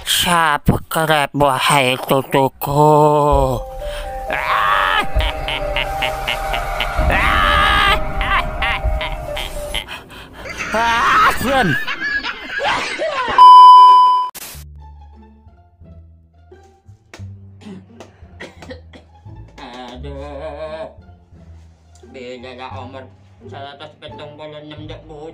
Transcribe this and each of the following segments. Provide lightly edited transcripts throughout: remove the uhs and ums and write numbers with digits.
Siapa kerap wahai tutuku? Run! Aduh, beda lah umur 176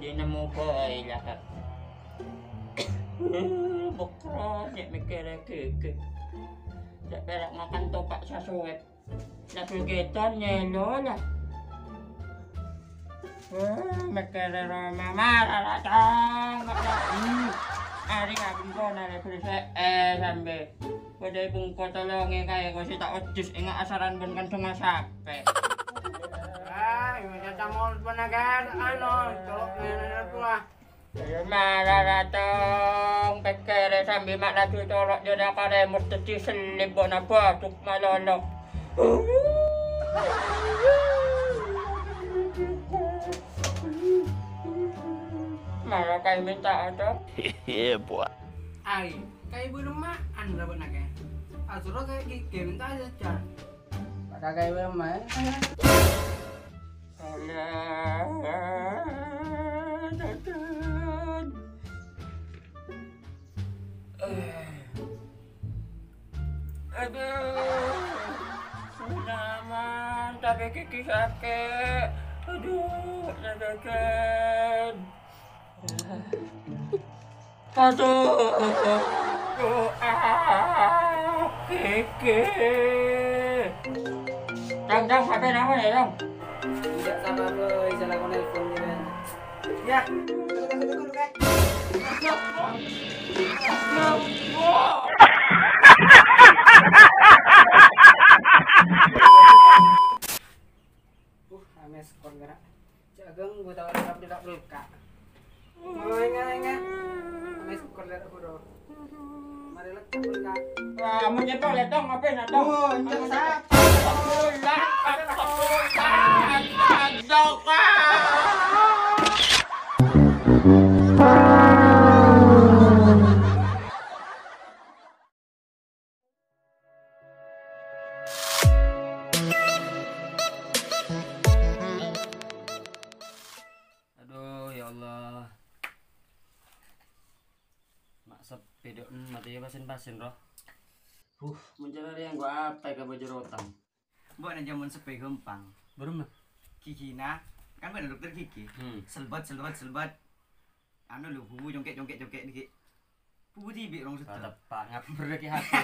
di nemu boy lah. Bukro, dia mikirnya keke. Dia perak makan topak sasuet. Nasugetan nyelo lah. Mikirnya Roma marah datang. Hari kabin ko na represe sampai. Pwede pong ko tolongin kayo kasi tak otis inga asaran bon kan sumasape. Ay, magtatamol pa na gan. Ano, tolok na pula. Marah datang. Pikir sambil mak lagi tolok dia dah kare mesti selip bona batuk malolok. Marah kayo minta ada. Yeah, boy. Ay, kayak belum makan lah benar kan? Asal kayak gigi minta aja car. Pada kayak belum makan. Alah, datang. Aduh, nyaman tapi kiki sakit. Aduh, datang. Aduh, kiki. Dong, HP nama ya dong. Tidak sama boy, salah kau nelfon dia. Ya, tunggu kan. Ames skor gerak. Jagang gua tahu tidak luka. Ingat. Ames skor gerak bro. Mari lek luka. Wah, menyetor letong apa na dong? Oh, enggak sah. Aduh ya Allah. Mak sepi dok mati pasin roh. Mencari yang gua apa ke baju rotan. Buat aja mun sepi gampang. Belum. Kiki nah, kan bener dokter Kiki. Selbat. Anu lu bubu jongkek dikit. Bubu tibi rong setel. Tepak ngap berdeki hati.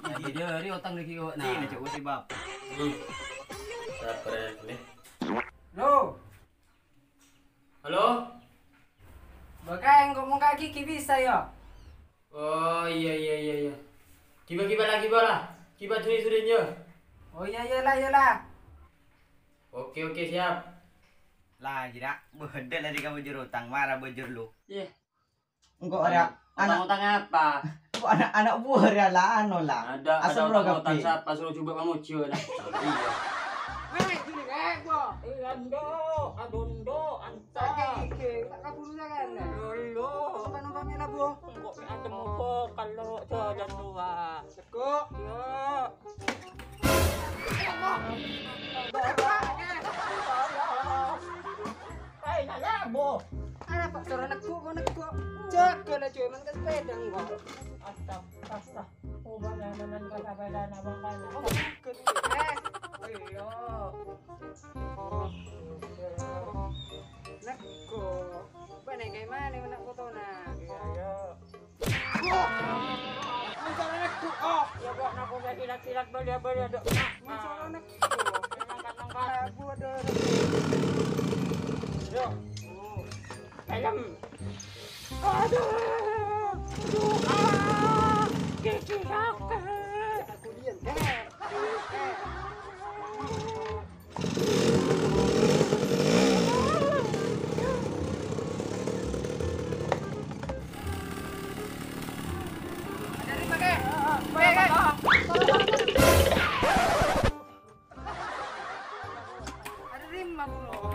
Jadi dia dari otang lagi kok. Nah, Ini cok si bab. Sabar nih. Lo, Halo? bagaimana kok mau kaki Kiki bisa ya? Oh iya. Kiba lagi bala. Kiba suri-surinya. Oh iyalah. Oke siap. Lah jira, bedel dari kamu jerutang marah bejur lu. Iya. Engkau ada Utang apa? engkau anak buah ya lah anu lah. Ada Asal lo utang gapi. siapa suruh coba kamu cium lah. Iya. Weh, gini kayak gua. Adundo, anta. Kiki, tak kabur kan? Lolo. Numpang-numpangnya lah bu. Kok ada mo kalau jalan tua. Seko. Yo. Ay, nalabo. Ada pak cara nekku. Jaga lah cuy, emang sepeda enggak. Asta. Ubah naman ka sa pala na bangkala. Iyo. Nekku. Bane kay mani anak ko to na. Iyo. Masalah nekku. Oh, Ya buat na ko sa kilat-kilat balya do. masalah nekku. Nangkat. Aku ada. Yo. Alam. Aduh. Kiki sakit. Aku diam. Ada lima ke? Ada lima bro.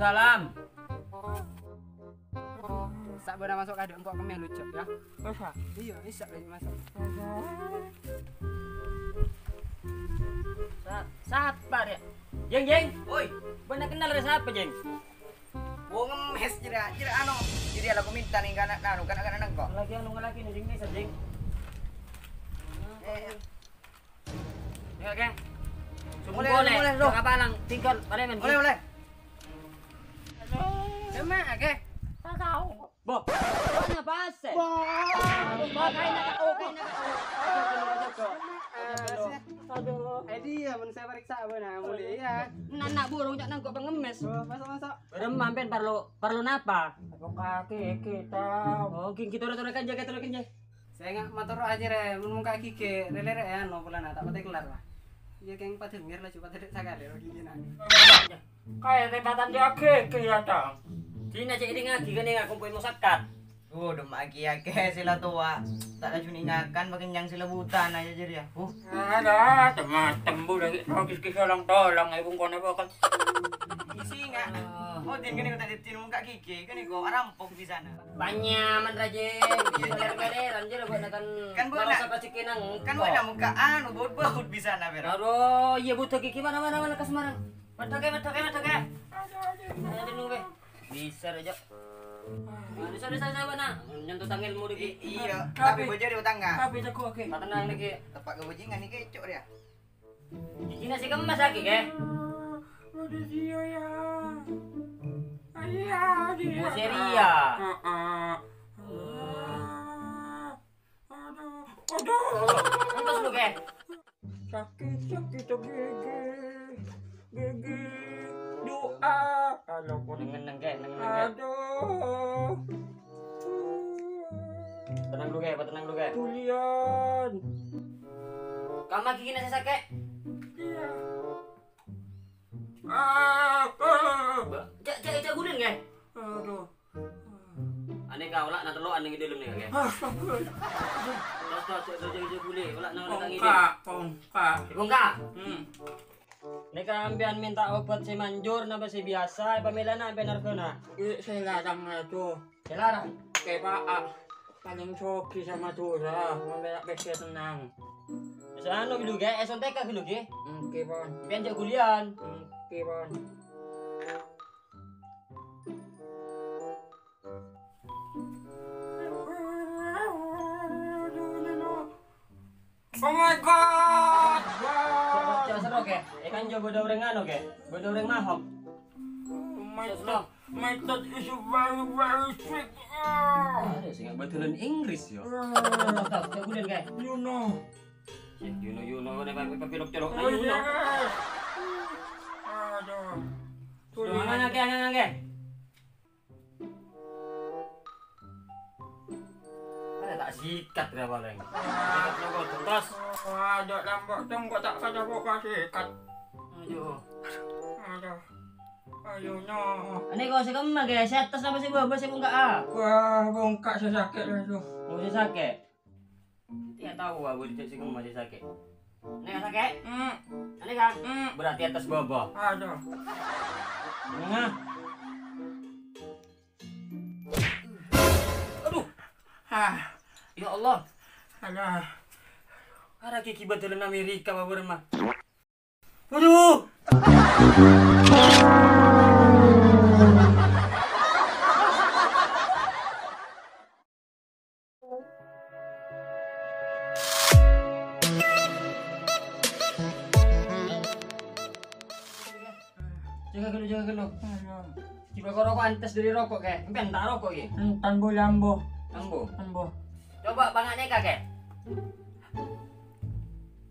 Waalaikumsalam. Sak bener masuk kado empok kemeh lucu ya. Bisa. Iya, bisa lagi masuk. Siapa dia? Jeng. Oi, bener kenal ada siapa, Jeng? Wong ngemes jira anu. Jadi aku minta nih kan anu kan kok. Lagi anu lagi nih, Jeng, nih, Jeng. Ya, Kang. Boleh, Dong apa lang tinggal pada men. Boleh. Sama ke? Tak tahu. Bo. Mana pase? Bo. Kain na Aduh. Dia mun saya periksa bener mulai ya. Nana burung jak nang kok pengemes. Masuk. Beremam pen perlu napa? Aku kaki kita. Oh, kita ora kan jaga terus kan. Saya nggak motor aja re, mun muka kiki lele ya no bulan tak pati kelar lah. Iya keng pada denger lah coba tidak sakit ya gini nang. Kayak tebatan jaga kelihatan. Sini aja ini ngagi kan nga kumpulin mo sakat. Dumagi sila tua. Tak ada juningakan makin yang sila butan aja jadi ya. Ada tembu lagi. Rogis kisalang tolong ibung ko na bakal. Isi nga. Din gini ko tadi tinung kak kiki kan iko arampok di sana. Banyaman raje. Beler-beler anjir buat nakan. Kan buat sa pasikinang. Kan wala mo ka anu baut di sana pero. Aduh, iya butuh kiki mana ke Semarang. Matoke. Ayo nunggu. Bisa aja. Bisa bana. Nyentuh tangilmu diki. Iya, tapi bojo di utangga. Tapi jago oke. Patenang diki. Tepak kebojingan nih kecok dia. Iki nasi kemas lagi ke? Udah dia ya. Ayah dia. Bu Seria. Aduh. Entos lu ke? Sakit gigi. Doa. Kalau pun Nengen ke. aduh. Tenang lu ke. Tulian. Kama kiki nasi sake. Iya. Jak gulin ke? Aduh. Ane kau lah nak telok ane ngidulum nih ke. Astagfirullah. Terus jak gulin. Wala nang nang ngidul. Pongka. Ibongka. Nek ambian minta obat si manjur napa si biasa pamila na ambian narkona. Saya larang na ito. Dilarang. Kay Paa. Paling soki sa matura. Mamaya besya tenang. Sa ano biluge? Esontek ka biluge? Kipon. Bian jak gulian. Kipon. Oh my God! Wow! Coba seru ke? Ikan jo bodo ureng ano ke? Bodo ureng mahok. My thought is very strict. Ada sing betulan Inggris yo. Tahu, jak gulian ke? You know. You know ne papilok colok na Oh you know. yes. Aduh. Tulian ke? Ada tak sikat dah paling. Sikat logo tuntas. Ada lambak dong kok tak kata kok kasih ikat. Aduh. Aduh. Ayo no. Ani ko si kamma ke, sa atas na ba si Bobo si Bungka ah. Wah, bongkak sa sakit na ito. Oh si sakit. Tidak tahu aku di si kamma si sakit. Ini ka sakit? Ani ka? Berarti atas Bobo. Aduh. Ini nga. Aduh. Ah. Ya Allah. Alah. Ara kiki betulan Amerika ba berma. Aduh. Jaga dulu. Aduh. Coba kau rokok antes dari rokok ke. Empen tak rokok ke. Tambo lambo. Ambo. Tambo. Coba bangannya kakek.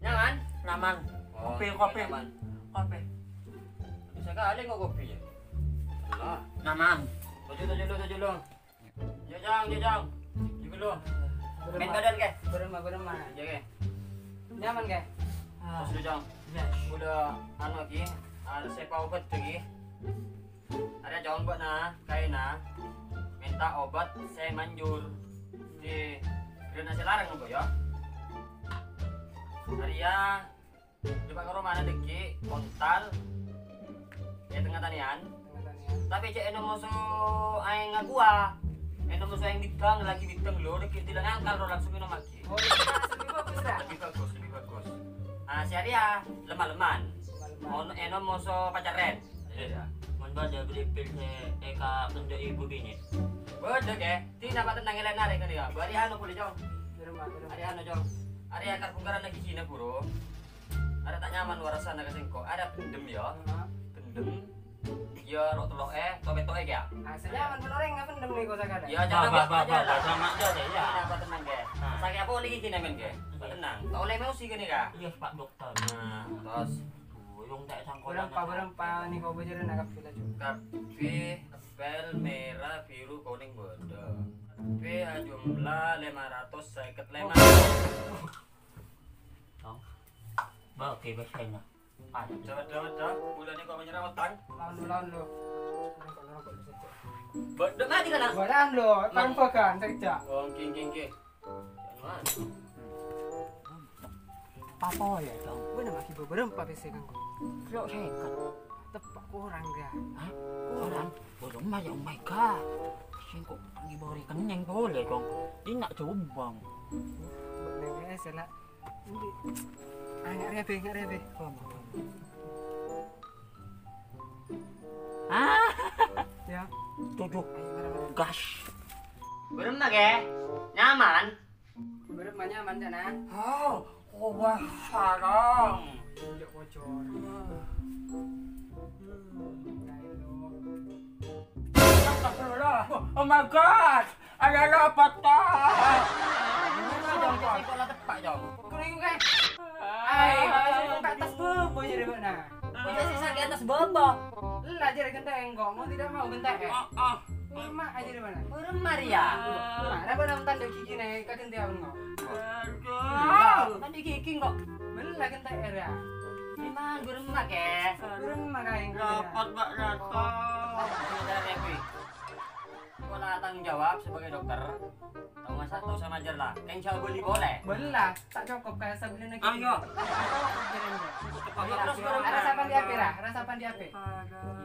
Nyaman? Naman. Oh, Kopi. nyaman. Kopi. Bisa kali nggak kopi ya? Nah, Naman. tujuh lo. Jajang. Juga lo. Main badan ke? Berema. Jaga. Nyaman ke? Terus lu jang. Yes. Udah anu lagi. Ada sepa obat lagi. Ada jangan buat na, kain na. Minta obat saya manjur. Di nasi larang nunggu ya. Arya, coba ke rumah ada deki, kontal, ya tengah tanian. Tapi cek eno moso aing ngagua. Eno moso aing bidang lagi bidang lho, dikit tidak ngangkal lo langsung eno maki. Oh, itu lebih bagus dah. Lebih bagus, lebih bagus. Ah, si Arya lemah-leman. Ono eno moso pacaran. Iya. Mun baca beripil se eka benda ibu bini. Bodoh ke? Ti dapat tenang elan narik kan ya. Bari anu boleh jong. Di rumah. Ari anu jong. Ari akar pungkaran lagi Cina bro. Ada tak nyaman luar sana ke sengko. Ada pendem ya. Pendem. Ya rok telok tobe-tobe ya. Ah, senyaman penoreng nggak pendem nih kosa kada. Ya jangan aja lah. Sama aja deh ya. Apa tenang ke? Sakit apa lagi kini men ke? Tenang. Tak oleh emosi gini ka? Iya Pak Dokter. Nah, terus Yung tak sangkolan. Berempa nih kau belajar nak kita juga. kafe apel merah biru kuning bodoh. Kafe jumlah 555. Tong. Ba oke bahasa na. Ah, Coba bulan ini kau menyerah utang. Lawan lo. Bodoh mati kan? Badan lo, tanpa kan kerja. Oh, king. Jangan. apa ya dong? Gue nama kibo berempa PC kan. Lo sekat. Tepak kurang ga. Hah? Orang belum mah ya oh my god. Singko ang ibori kenyang boleh dong. Di nak combang. Nengke salah. Nggak rebe. Ah, Ya. tujuh Ayo mana. gas. Berempat ke? Nyaman? Berempa nyaman sana. Oh, wah sarang. Tidak bocor. Astagfirullah. Oh my god. Ada dapat tak? Jong, kau lah tepat jong. Kuning kan. Ay, masih tak tas bebo jadi mana. Punya sisa di atas bobok. Lah jadi genteng kok, mau tidak mau genteng. Mak aja di mana? Berempat ya. Mak, ada pada tanda gigi nih, kak genteng kok. Tadi kiki kok. Belah genteng era. Memang berempat ke? Berempa kain. Dapat Mbak datang. Kau lah tanggung jawab sebagai dokter. Tahu sama ajar lah. Keng jauh boleh. Belah, tak cukup kayak sebelum lagi. Ayo. Terus berempat. Ada sapan di api lah, ada sapan di api.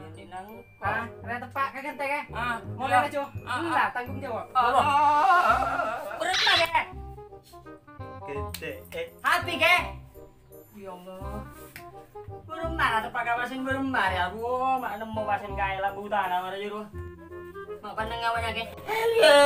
Ini nang. Ah, ada tepak kak genteng ya. Ah, Mau lihat cu? Belah, tanggung jawab. Berempat ke? Gede. Hati ke? Ya Allah. Berempat atau pakai pasin berempat ya. Bu, mak nemu pasin kaya lah buta nama juru. Mak pandang awaknya ke? Halo.